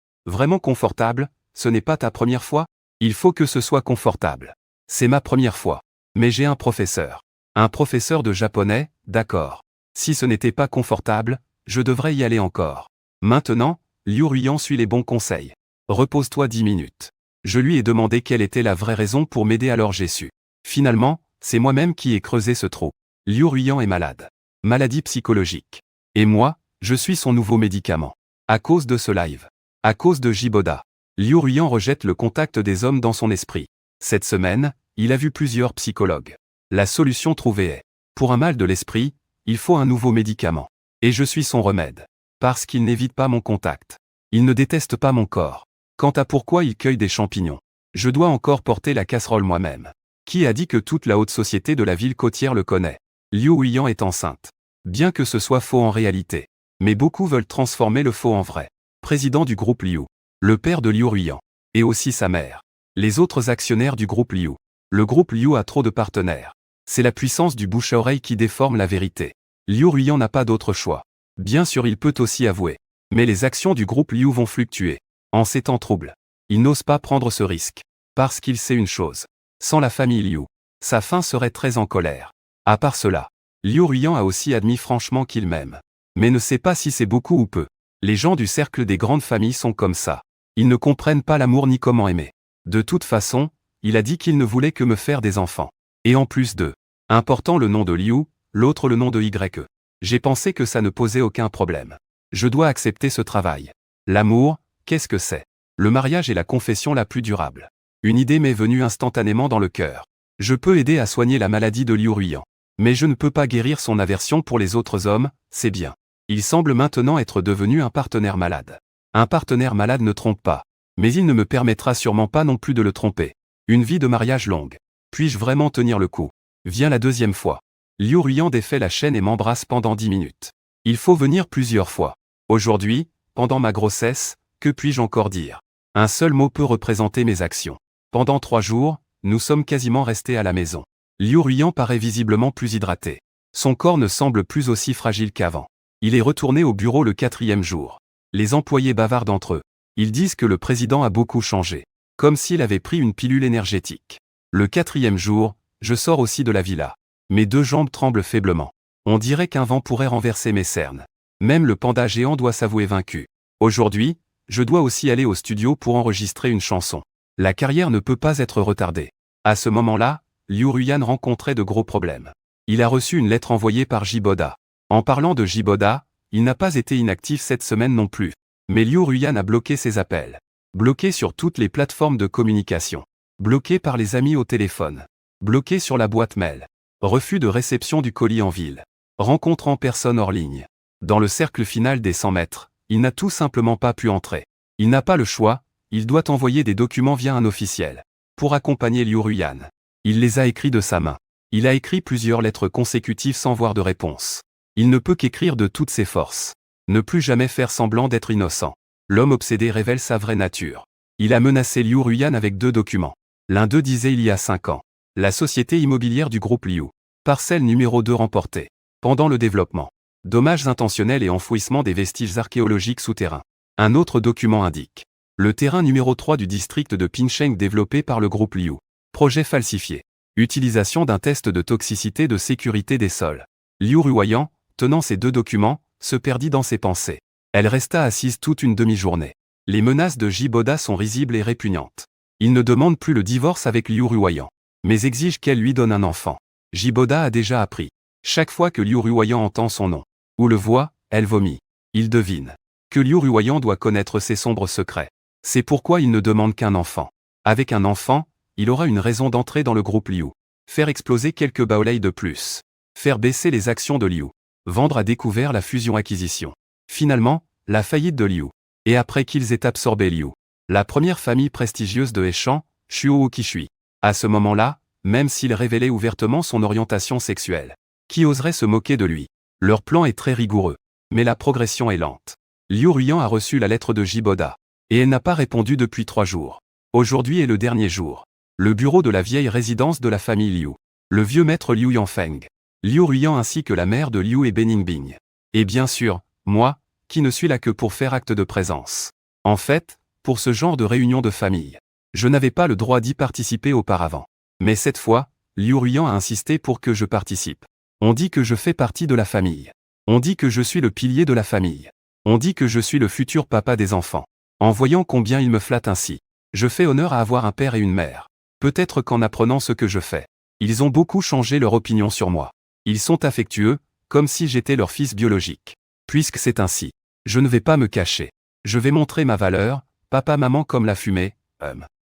A: Vraiment confortable, ce n'est pas ta première fois? Il faut que ce soit confortable. C'est ma première fois. Mais j'ai un professeur. Un professeur de japonais, d'accord. Si ce n'était pas confortable, je devrais y aller encore. Maintenant, Liu Ruiyan suit les bons conseils. Repose-toi 10 minutes. Je lui ai demandé quelle était la vraie raison pour m'aider, alors j'ai su. Finalement, c'est moi-même qui ai creusé ce trou. Liu Ruiyan est malade. Maladie psychologique. Et moi, je suis son nouveau médicament. À cause de ce live. À cause de Jiboda. Liu Ruiyan rejette le contact des hommes dans son esprit. Cette semaine, il a vu plusieurs psychologues. La solution trouvée est: pour un mal de l'esprit, il faut un nouveau médicament. Et je suis son remède. Parce qu'il n'évite pas mon contact. Il ne déteste pas mon corps. Quant à pourquoi il cueille des champignons, je dois encore porter la casserole moi-même. Qui a dit que toute la haute société de la ville côtière le connaît? Liu Ruiyan est enceinte. Bien que ce soit faux en réalité. Mais beaucoup veulent transformer le faux en vrai. Président du groupe Liu. Le père de Liu Ruiyan. Et aussi sa mère. Les autres actionnaires du groupe Liu. Le groupe Liu a trop de partenaires. C'est la puissance du bouche à oreille qui déforme la vérité. Liu Ruiyan n'a pas d'autre choix. Bien sûr, il peut aussi avouer. Mais les actions du groupe Liu vont fluctuer. En ces temps troubles. Il n'ose pas prendre ce risque. Parce qu'il sait une chose. Sans la famille Liu, sa fin serait très en colère. À part cela, Liu Ruiyan a aussi admis franchement qu'il m'aime. Mais ne sait pas si c'est beaucoup ou peu. Les gens du cercle des grandes familles sont comme ça. Ils ne comprennent pas l'amour ni comment aimer. De toute façon, il a dit qu'il ne voulait que me faire des enfants. Et en plus de un portant le nom de Liu, l'autre le nom de Y. J'ai pensé que ça ne posait aucun problème. Je dois accepter ce travail. L'amour, qu'est-ce que c'est? Le mariage est la confession la plus durable. Une idée m'est venue instantanément dans le cœur. Je peux aider à soigner la maladie de Liu Ruiyan. Mais je ne peux pas guérir son aversion pour les autres hommes, c'est bien. Il semble maintenant être devenu un partenaire malade. Un partenaire malade ne trompe pas. Mais il ne me permettra sûrement pas non plus de le tromper. Une vie de mariage longue. Puis-je vraiment tenir le coup? Vient la deuxième fois. Liu Ruiyan défait la chaîne et m'embrasse pendant 10 minutes. Il faut venir plusieurs fois. Aujourd'hui, pendant ma grossesse, que puis-je encore dire? Un seul mot peut représenter mes actions. Pendant 3 jours, nous sommes quasiment restés à la maison. Liu Ruiyan paraît visiblement plus hydraté. Son corps ne semble plus aussi fragile qu'avant. Il est retourné au bureau le 4e jour. Les employés bavardent entre eux. Ils disent que le président a beaucoup changé. Comme s'il avait pris une pilule énergétique. Le 4e jour, je sors aussi de la villa. Mes 2 jambes tremblent faiblement. On dirait qu'un vent pourrait renverser mes cernes. Même le panda géant doit s'avouer vaincu. Aujourd'hui, je dois aussi aller au studio pour enregistrer une chanson. La carrière ne peut pas être retardée. À ce moment-là, Liu Ruiyan rencontrait de gros problèmes. Il a reçu une lettre envoyée par Jiboda. En parlant de Jiboda, il n'a pas été inactif cette semaine non plus. Mais Liu Ruiyan a bloqué ses appels. Bloqué sur toutes les plateformes de communication. Bloqué par les amis au téléphone. Bloqué sur la boîte mail. Refus de réception du colis en ville. Rencontre en personne hors ligne. Dans le cercle final des 100 mètres, il n'a tout simplement pas pu entrer. Il n'a pas le choix, il doit envoyer des documents via un officiel. Pour accompagner Liu Ruiyan. Il les a écrits de sa main. Il a écrit plusieurs lettres consécutives sans voir de réponse. Il ne peut qu'écrire de toutes ses forces. Ne plus jamais faire semblant d'être innocent. L'homme obsédé révèle sa vraie nature. Il a menacé Liu Ruiyan avec 2 documents. L'un d'eux disait il y a 5 ans. La société immobilière du groupe Liu. Parcelle numéro 2 remportée. Pendant le développement. Dommages intentionnels et enfouissement des vestiges archéologiques souterrains. Un autre document indique. Le terrain numéro 3 du district de Pincheng développé par le groupe Liu. Projet falsifié. Utilisation d'un test de toxicité de sécurité des sols. Liu Ruiyan, tenant ces 2 documents, se perdit dans ses pensées. Elle resta assise toute une demi-journée. Les menaces de Jiboda sont risibles et répugnantes. Il ne demande plus le divorce avec Liu Ruiyan, mais exige qu'elle lui donne un enfant. Jiboda a déjà appris. Chaque fois que Liu Ruiyan entend son nom, ou le voit, elle vomit. Il devine que Liu Ruiyan doit connaître ses sombres secrets. C'est pourquoi il ne demande qu'un enfant. Avec un enfant, il aura une raison d'entrer dans le groupe Liu. Faire exploser quelques baoleis de plus. Faire baisser les actions de Liu. Vendre à découvert la fusion-acquisition. Finalement, la faillite de Liu. Et après qu'ils aient absorbé Liu. La première famille prestigieuse de Heshan, Shuo Qishui. À ce moment-là, même s'il révélait ouvertement son orientation sexuelle. Qui oserait se moquer de lui? Leur plan est très rigoureux. Mais la progression est lente. Liu Ruiyan a reçu la lettre de Jiboda. Et elle n'a pas répondu depuis 3 jours. Aujourd'hui est le dernier jour. Le bureau de la vieille résidence de la famille Liu. Le vieux maître Liu Yanfeng. Liu Ruiyan ainsi que la mère de Liu et Beningbing. Et bien sûr, moi, qui ne suis là que pour faire acte de présence. En fait, pour ce genre de réunion de famille, je n'avais pas le droit d'y participer auparavant. Mais cette fois, Liu Ruiyan a insisté pour que je participe. On dit que je fais partie de la famille. On dit que je suis le pilier de la famille. On dit que je suis le futur papa des enfants. En voyant combien ils me flattent ainsi, je fais honneur à avoir un père et une mère. Peut-être qu'en apprenant ce que je fais, ils ont beaucoup changé leur opinion sur moi. Ils sont affectueux, comme si j'étais leur fils biologique. Puisque c'est ainsi, je ne vais pas me cacher. Je vais montrer ma valeur, papa-maman comme la fumée,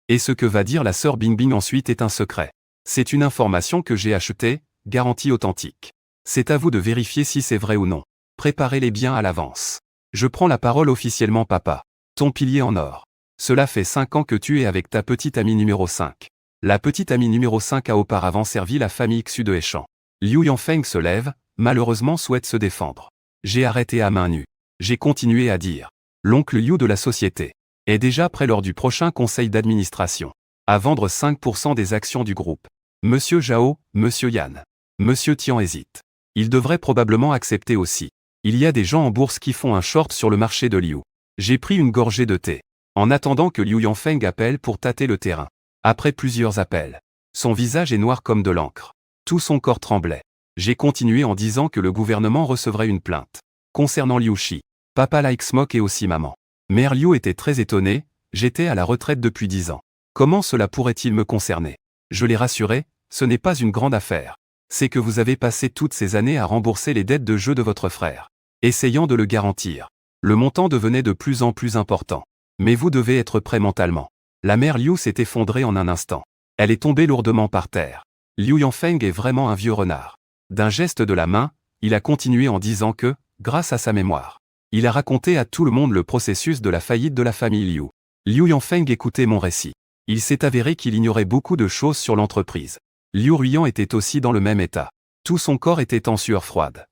A: Et ce que va dire la sœur Bing Bing ensuite est un secret. C'est une information que j'ai achetée, garantie authentique. C'est à vous de vérifier si c'est vrai ou non. Préparez-les bien à l'avance. Je prends la parole officiellement papa. Ton pilier en or. Cela fait 5 ans que tu es avec ta petite amie numéro 5. La petite amie numéro 5 a auparavant servi la famille Xu de Heishan. Liu Yanfeng se lève, malheureusement souhaite se défendre. J'ai arrêté à main nue. J'ai continué à dire. L'oncle Liu de la société est déjà prêt lors du prochain conseil d'administration à vendre 5% des actions du groupe. Monsieur Zhao, Monsieur Yan. Monsieur Tian hésite. Il devrait probablement accepter aussi. Il y a des gens en bourse qui font un short sur le marché de Liu. J'ai pris une gorgée de thé, en attendant que Liu Yanfeng appelle pour tâter le terrain. Après plusieurs appels, son visage est noir comme de l'encre. Tout son corps tremblait. J'ai continué en disant que le gouvernement recevrait une plainte. Concernant Liu Shi, papa like smoke et aussi maman. Mère Liu était très étonnée, j'étais à la retraite depuis 10 ans. Comment cela pourrait-il me concerner? Je l'ai rassuré, ce n'est pas une grande affaire. C'est que vous avez passé toutes ces années à rembourser les dettes de jeu de votre frère. Essayant de le garantir. Le montant devenait de plus en plus important. Mais vous devez être prêt mentalement. La mère Liu s'est effondrée en un instant. Elle est tombée lourdement par terre. Liu Yanfeng est vraiment un vieux renard. D'un geste de la main, il a continué en disant que, grâce à sa mémoire, il a raconté à tout le monde le processus de la faillite de la famille Liu. Liu Yanfeng écoutait mon récit. Il s'est avéré qu'il ignorait beaucoup de choses sur l'entreprise. Liu Ruiyan était aussi dans le même état. Tout son corps était en sueur froide.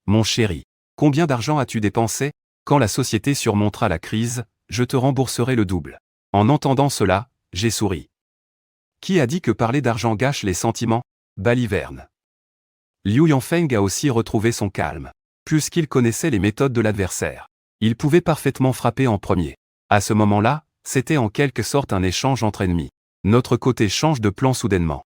A: Mon chéri, combien d'argent as-tu dépensé? Quand la société surmontera la crise, je te rembourserai le double. En entendant cela, j'ai souri. Qui a dit que parler d'argent gâche les sentiments? Baliverne. Liu Yanfeng a aussi retrouvé son calme. Puisqu'il connaissait les méthodes de l'adversaire, il pouvait parfaitement frapper en premier. À ce moment-là, c'était en quelque sorte un échange entre ennemis. Notre côté change de plan soudainement.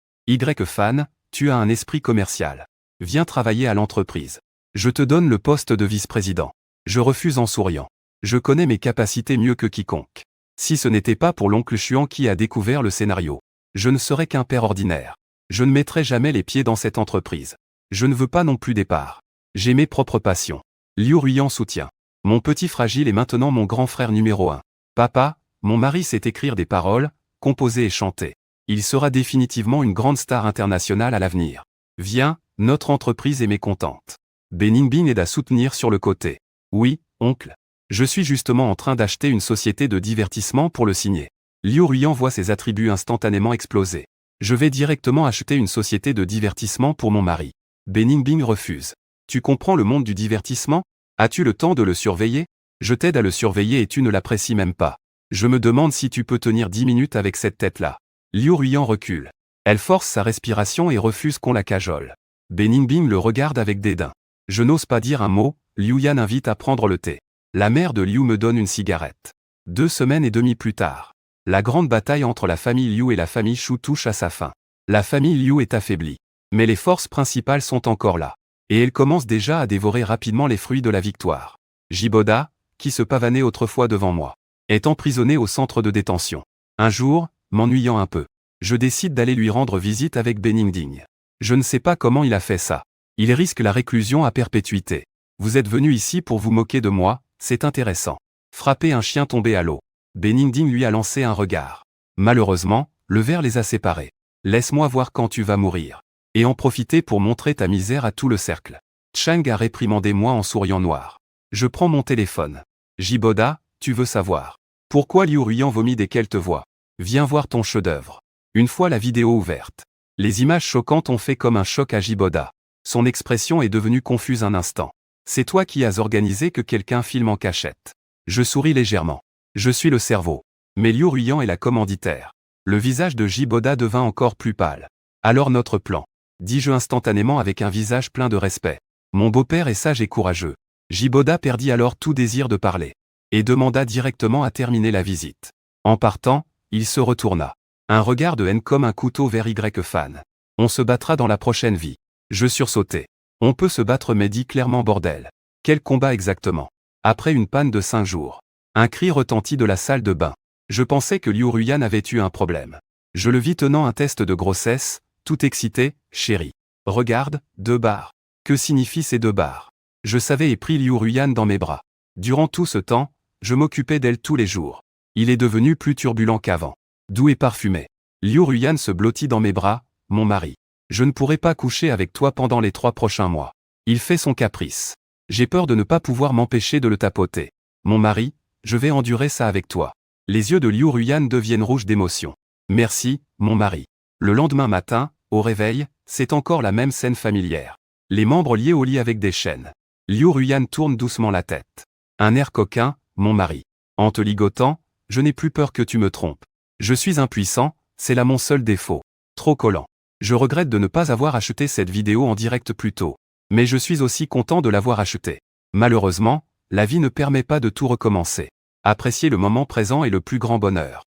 A: Fan, tu as un esprit commercial. Viens travailler à l'entreprise. Je te donne le poste de vice-président. Je refuse en souriant. Je connais mes capacités mieux que quiconque. Si ce n'était pas pour l'oncle Chuan qui a découvert le scénario, je ne serais qu'un père ordinaire. Je ne mettrai jamais les pieds dans cette entreprise. Je ne veux pas non plus des parts. J'ai mes propres passions. Liu Ruiyan soutient. Mon petit fragile est maintenant mon grand frère numéro 1. Papa, mon mari sait écrire des paroles, composer et chanter. Il sera définitivement une grande star internationale à l'avenir. Viens, notre entreprise est mécontente. Beningbing aide à soutenir sur le côté. Oui, oncle. Je suis justement en train d'acheter une société de divertissement pour le signer. Liu Ruiyan voit ses attributs instantanément exploser. Je vais directement acheter une société de divertissement pour mon mari. Beningbing refuse. Tu comprends le monde du divertissement? As-tu le temps de le surveiller? Je t'aide à le surveiller et tu ne l'apprécies même pas. Je me demande si tu peux tenir 10 minutes avec cette tête-là. Liu Ruiyan recule. Elle force sa respiration et refuse qu'on la cajole. Beningbing le regarde avec dédain. Je n'ose pas dire un mot, Liu Yan invite à prendre le thé. La mère de Liu me donne une cigarette. 2 semaines et demie plus tard. La grande bataille entre la famille Liu et la famille Shu touche à sa fin. La famille Liu est affaiblie. Mais les forces principales sont encore là. Et elle commence déjà à dévorer rapidement les fruits de la victoire. Jiboda, qui se pavanait autrefois devant moi, est emprisonné au centre de détention. Un jour, m'ennuyant un peu, je décide d'aller lui rendre visite avec Beningbing. Je ne sais pas comment il a fait ça. Il risque la réclusion à perpétuité. Vous êtes venu ici pour vous moquer de moi, c'est intéressant. Frapper un chien tombé à l'eau. Beningbing lui a lancé un regard. Malheureusement, le verre les a séparés. Laisse-moi voir quand tu vas mourir. Et en profiter pour montrer ta misère à tout le cercle. Chang a réprimandé moi en souriant noir. Je prends mon téléphone. Jiboda, tu veux savoir pourquoi Liu Ruiyan vomit dès qu'elle te voit? Viens voir ton chef-d'œuvre. Une fois la vidéo ouverte, les images choquantes ont fait comme un choc à Jiboda. Son expression est devenue confuse un instant. C'est toi qui as organisé que quelqu'un filme en cachette. Je souris légèrement. Je suis le cerveau. Mais Liu Ruiyan est la commanditaire. Le visage de Jiboda devint encore plus pâle. Alors notre plan, dis-je instantanément avec un visage plein de respect. Mon beau-père est sage et courageux. Jiboda perdit alors tout désir de parler. Et demanda directement à terminer la visite. En partant, il se retourna. Un regard de haine comme un couteau vers Fan. On se battra dans la prochaine vie. Je sursautai. On peut se battre mais dit clairement bordel. Quel combat exactement? Après une panne de 5 jours. Un cri retentit de la salle de bain. Je pensais que Liu Ruyan avait eu un problème. Je le vis tenant un test de grossesse, tout excité, chérie. Regarde, 2 barres. Que signifient ces 2 barres? Je savais et pris Liu Ruyan dans mes bras. Durant tout ce temps, je m'occupais d'elle tous les jours. Il est devenu plus turbulent qu'avant. Doux et parfumé. Liu Ruyan se blottit dans mes bras, mon mari. Je ne pourrai pas coucher avec toi pendant les 3 prochains mois. Il fait son caprice. J'ai peur de ne pas pouvoir m'empêcher de le tapoter. Mon mari, je vais endurer ça avec toi. Les yeux de Liu Ruyan deviennent rouges d'émotion. Merci, mon mari. Le lendemain matin, au réveil, c'est encore la même scène familière. Les membres liés au lit avec des chaînes. Liu Ruyan tourne doucement la tête. Un air coquin, mon mari. En te ligotant, je n'ai plus peur que tu me trompes. Je suis impuissant, c'est là mon seul défaut. Trop collant. Je regrette de ne pas avoir acheté cette vidéo en direct plus tôt. Mais je suis aussi content de l'avoir achetée. Malheureusement, la vie ne permet pas de tout recommencer. Apprécier le moment présent est le plus grand bonheur.